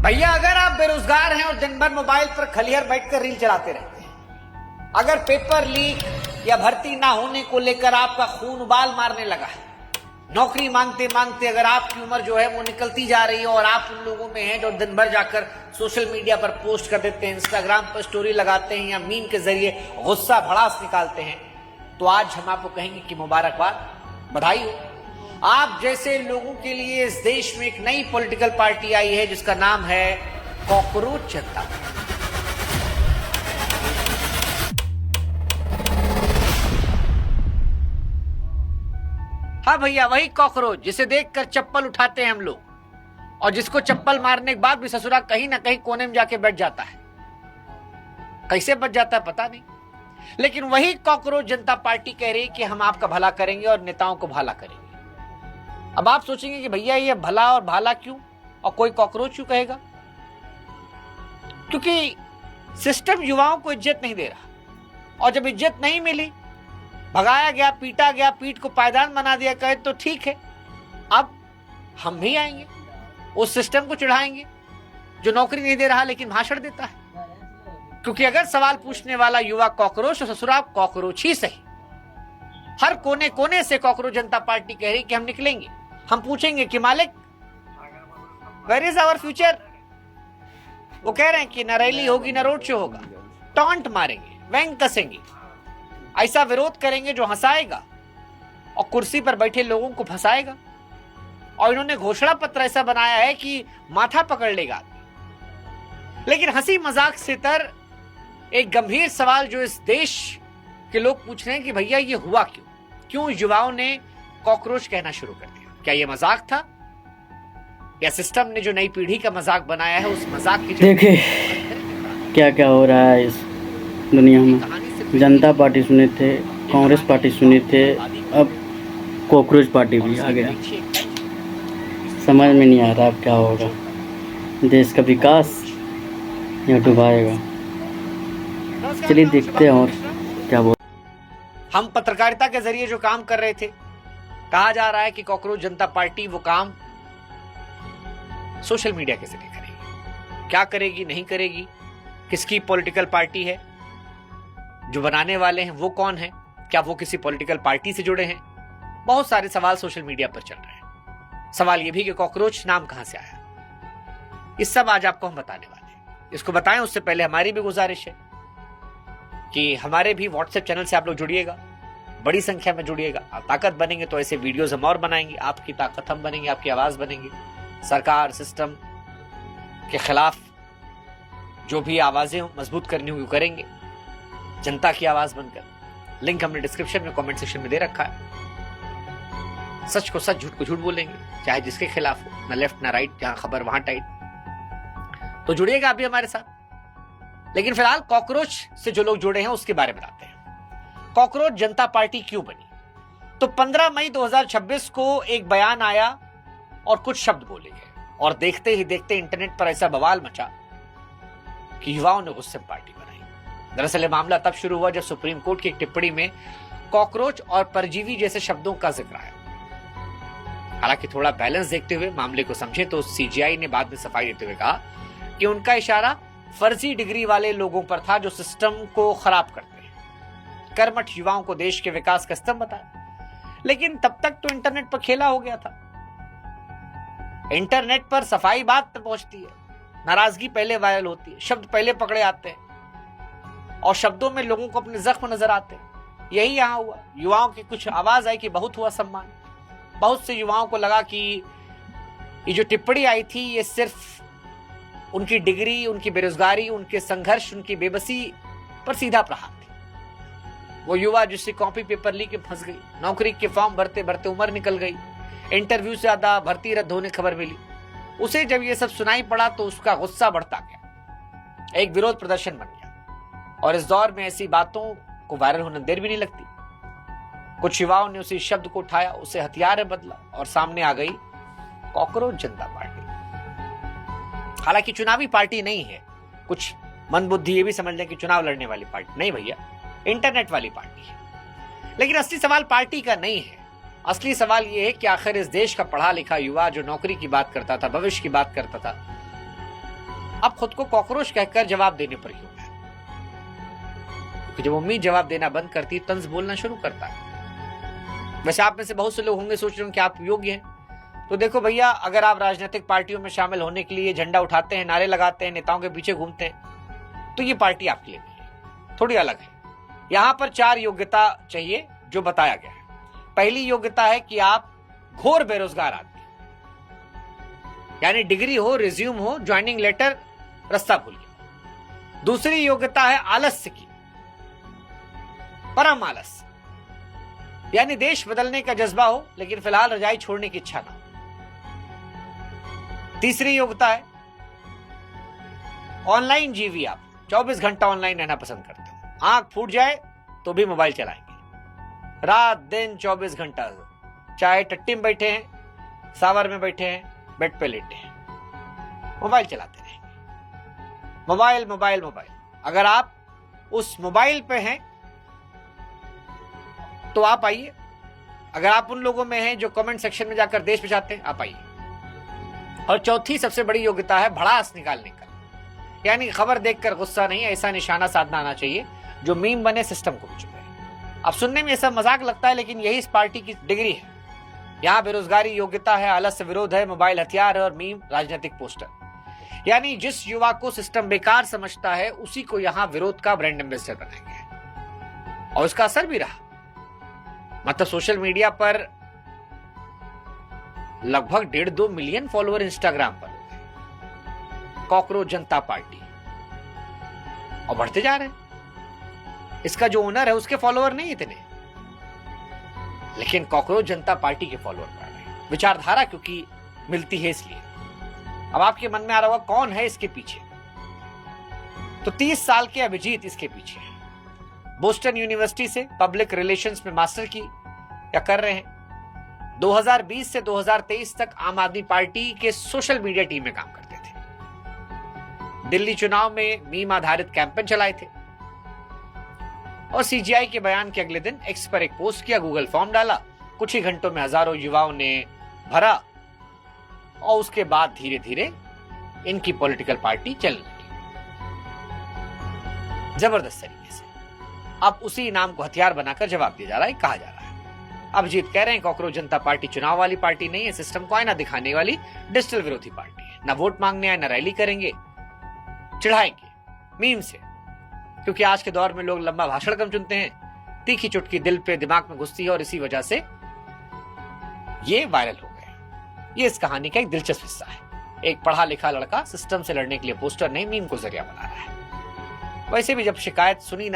भैया अगर आप बेरोजगार हैं और दिन भर मोबाइल पर खलिहर बैठकर रील चलाते रहते हैं, अगर पेपर लीक या भर्ती ना होने को लेकर आपका खून उबाल मारने लगा है, नौकरी मांगते मांगते अगर आपकी उम्र जो है वो निकलती जा रही है और आप उन लोगों में हैं जो दिन भर जाकर सोशल मीडिया पर पोस्ट कर देते हैं, इंस्टाग्राम पर स्टोरी लगाते हैं या मीम के जरिए गुस्सा भड़ास निकालते हैं, तो आज हम आपको कहेंगे कि मुबारकबाद, बधाई हो। आप जैसे लोगों के लिए इस देश में एक नई पॉलिटिकल पार्टी आई है जिसका नाम है कॉकरोच जनता। हाँ भैया, वही कॉकरोच जिसे देखकर चप्पल उठाते हैं हम लोग और जिसको चप्पल मारने के बाद भी ससुरा कहीं ना कहीं कोने में जाके बैठ जाता है। कैसे बच जाता है पता नहीं, लेकिन वही कॉकरोच जनता पार्टी कह रही है कि हम आपका भला करेंगे और नेताओं को भला करेंगे। अब आप सोचेंगे कि भैया ये भला और भाला क्यों और कोई कॉकरोच क्यों कहेगा? क्योंकि सिस्टम युवाओं को इज्जत नहीं दे रहा और जब इज्जत नहीं मिली, भगाया गया, पीटा गया, पीठ को पायदान बना दिया, कहे तो ठीक है, अब हम भी आएंगे, उस सिस्टम को चिढ़ाएंगे जो नौकरी नहीं दे रहा लेकिन भाषण देता है। क्योंकि अगर सवाल पूछने वाला युवा कॉकरोच, तो ससुरा कॉकरोच ही सही। हर कोने कोने से कॉकरोच जनता पार्टी कह रही कि हम निकलेंगे, हम पूछेंगे कि मालिक वेयर इज आवर फ्यूचर। वो कह रहे हैं कि न रैली होगी न रोड शो होगा, टॉन्ट मारेंगे, व्यंग कसेंगे, ऐसा विरोध करेंगे जो हंसाएगा और कुर्सी पर बैठे लोगों को फंसाएगा। और इन्होंने घोषणा पत्र ऐसा बनाया है कि माथा पकड़ लेगा। लेकिन हंसी मजाक से तर एक गंभीर सवाल जो इस देश के लोग पूछ रहे हैं कि भैया ये हुआ क्यों युवाओं ने कॉकरोच कहना शुरू कर दिया? क्या ये मजाक था या सिस्टम ने जो नई पीढ़ी का मजाक बनाया है उस मजाक की? देखिए क्या क्या हो रहा है इस दुनिया में। जनता पार्टी सुने थे, कांग्रेस पार्टी सुने थे, अब कॉकरोच पार्टी भी आ गया। समझ में नहीं आ रहा अब क्या होगा। देश का विकास या डुबाएगा। चलिए देखते हैं और क्या बोल। हम पत्रकारिता के जरिए जो काम कर रहे थे, कहा जा रहा है कि कॉकरोच जनता पार्टी वो काम सोशल मीडिया के जरिए करेगी। क्या करेगी, नहीं करेगी, किसकी पॉलिटिकल पार्टी है, जो बनाने वाले हैं वो कौन है, क्या वो किसी पॉलिटिकल पार्टी से जुड़े हैं? बहुत सारे सवाल सोशल मीडिया पर चल रहे हैं। सवाल ये भी कि कॉकरोच नाम कहां से आया, इस सब आज आपको हम बताने वाले हैं। इसको बताएं उससे पहले हमारी भी गुजारिश है कि हमारे भी व्हाट्सएप चैनल से आप लोग जुड़िएगा, बड़ी संख्या में जुड़िएगा। आप ताकत बनेंगे तो ऐसे वीडियोस हम और बनाएंगे, आपकी ताकत हम बनेंगे, आपकी आवाज बनेंगे। सरकार सिस्टम के खिलाफ जो भी आवाजें मजबूत करनी होगी करेंगे, जनता की आवाज बनकर। लिंक हमने डिस्क्रिप्शन में, कमेंट सेक्शन में दे रखा है। सच को सच, झूठ को झूठ बोलेंगे, चाहे जिसके खिलाफ हो, ना लेफ्ट ना राइट, जहां खबर वहां टाइट। तो जुड़िएगा आप भी हमारे साथ। लेकिन फिलहाल कॉकरोच से जो लोग जुड़े हैं उसके बारे में बताते हैं। कॉकरोच जनता पार्टी क्यों बनी? तो 15 मई 2026 को एक बयान आया और कुछ शब्द बोले गए और देखते ही देखते इंटरनेट पर ऐसा बवाल मचा कि युवाओं ने गुस्से में पार्टी बनाई। दरअसल ये मामला तब शुरू हुआ जब सुप्रीम कोर्ट की एक टिप्पणी में कॉकरोच और परजीवी जैसे शब्दों का जिक्र आया। हालांकि थोड़ा बैलेंस देखते हुए मामले को समझे तो सीजीआई ने बाद में सफाई देते हुए कहा कि उनका इशारा फर्जी डिग्री वाले लोगों पर था जो सिस्टम को खराब करते हैं, कर्मठ युवाओं को देश के विकास का स्तंभ बताया। लेकिन तब तक तो इंटरनेट पर खेला हो गया था। इंटरनेट पर सफाई बात तक पहुंचती है, नाराजगी पहले वायरल होती है, शब्द पहले पकड़े आते हैं और शब्दों में लोगों को अपने जख्म नजर आते हैं। यही यहां हुआ। युवाओं की कुछ आवाज आई कि बहुत हुआ सम्मान। बहुत से युवाओं को लगा कि ये जो टिप्पणी आई थी ये सिर्फ उनकी डिग्री, उनकी बेरोजगारी, उनके संघर्ष, उनकी बेबसी पर सीधा प्रहार थी। वो युवा जिससे कॉपी पेपर लीक के फंस गई, नौकरी के फॉर्म भरते भरते उम्र निकल गई, इंटरव्यू से ज्यादा भर्ती रद्द होने खबर मिली, उसे जब ये सब सुनाई पड़ा तो उसका गुस्सा बढ़ता गया, एक विरोध प्रदर्शन बन गया। और इस दौर में ऐसी बातों को वायरल होने देर भी नहीं लगती। कुछ युवाओं ने उसी शब्द को उठाया, उसे हथियार में बदला और सामने आ गई कॉकरोच जनता पार्टी। हालांकि चुनावी पार्टी नहीं है, कुछ मंदबुद्धि ये भी समझ लें कि चुनाव लड़ने वाली पार्टी नहीं भैया, इंटरनेट वाली पार्टी है। लेकिन असली सवाल पार्टी का नहीं है। असली सवाल ये है कि आखिर इस देश का पढ़ा लिखा युवा जो नौकरी की बात करता था, भविष्य की बात करता था, अब खुद को कॉकरोच कहकर जवाब देने पर क्यों है? क्योंकि जब उम्मीद जवाब देना बंद करती, तंज बोलना शुरू करता है। वैसे आप में से बहुत से लोग होंगे सोच रहे होंगे कि आप योग्य हैं। तो देखो भैया, अगर आप राजनीतिक पार्टियों में शामिल होने के लिए झंडा उठाते हैं, नारे लगाते हैं, नेताओं के पीछे घूमते हैं, तो ये पार्टी आपके लिए नहीं है, थोड़ी अलग है। यहां पर 4 योग्यता चाहिए जो बताया गया है। पहली योग्यता है कि आप घोर बेरोजगार आदमी, यानी डिग्री हो, रिज्यूम हो, ज्वाइनिंग लेटर, रास्ता भूल गया। दूसरी योग्यता है आलस्य की, परम आलस्य, यानी देश बदलने का जज्बा हो लेकिन फिलहाल रजाई छोड़ने की इच्छा ना हो। तीसरी योग्यता है ऑनलाइन जीवी, आप 24 घंटा ऑनलाइन रहना पसंद करते हो, आंख फूट जाए तो भी मोबाइल चलाएंगे, रात दिन 24 घंटा, चाहे टट्टी में बैठे हैं, सावर में बैठे हैं, बेड पे लेटे हैं, मोबाइल चलाते रहेंगे। Mobile mobile mobile. अगर आप उस मोबाइल पे हैं तो आप आइए। अगर आप उन लोगों में हैं जो कमेंट सेक्शन में जाकर देश बचाते हैं, आप आइए। और चौथी सबसे बड़ी योग्यता है भड़ास निकालने का, यानी खबर देखकर गुस्सा नहीं, ऐसा निशाना साधना आना चाहिए जो मीम बने, सिस्टम को भी चुके। अब सुनने में सब मजाक लगता है, लेकिन यही इस पार्टी की डिग्री है। यहाँ बेरोजगारी योग्यता है, आलस्य विरोध है, मोबाइल हथियार है और मीम राजनीतिक पोस्टर। यानी जिस युवा को सिस्टम बेकार समझता है, उसी को यहाँ विरोध का ब्रांड एम्बेसडर बनाया गया है, और उसका असर भी रहा। मतलब सोशल मीडिया पर लगभग 1.5-2 मिलियन फॉलोअर इंस्टाग्राम पर हो गए, कॉकरोच जनता पार्टी, और बढ़ते जा रहे हैं। इसका जो ओनर है उसके फॉलोअर नहीं इतने, लेकिन कॉकरोच जनता पार्टी के फॉलोअर बढ़ रहे हैं। विचारधारा क्योंकि मिलती है इसलिए। अब आपके मन में आ रहा होगा कौन है इसके पीछे, तो 30 साल के अभिजीत इसके पीछे है। बोस्टन यूनिवर्सिटी से पब्लिक रिलेशंस में मास्टर की या कर रहे हैं। 2020 से 2023 तक आम आदमी पार्टी के सोशल मीडिया टीम में काम करते थे। दिल्ली चुनाव में मीम आधारित कैंपेन चलाए थे, और सीजीआई के बयान के अगले दिन एक्स पर एक पोस्ट किया, गूगल फॉर्म डाला, कुछ ही घंटों में हजारों युवाओं ने भरा, और उसके बाद धीरे धीरे इनकी पॉलिटिकल पार्टी चलने लगी जबरदस्त तरीके से। अब उसी नाम को हथियार बनाकर जवाब दिया जा रहा है, कहा जा रहा है। अभिजीत कह रहे हैं कॉकरोच जनता पार्टी चुनाव वाली पार्टी नहीं है, सिस्टम को आईना दिखाने वाली डिजिटल विरोधी पार्टी है। ना वोट मांगने आए, ना रैली करेंगे, चिढ़ाएंगे मीम से, क्योंकि आज के दौर में लोग लंबा भाषण कम चुनते हैं, तीखी चुटकी दिल पे दिमाग में घुसती है, और इसी वजह से ये वायरल हो गए। ये इस कहानी का एक दिलचस्प हिस्सा है। एक पढ़ा लिखा लड़का सिस्टम से लड़ने के लिए पोस्टर नहीं, मीम को जरिया बना रहा है। वैसे भी जब शिकायत सुनी ना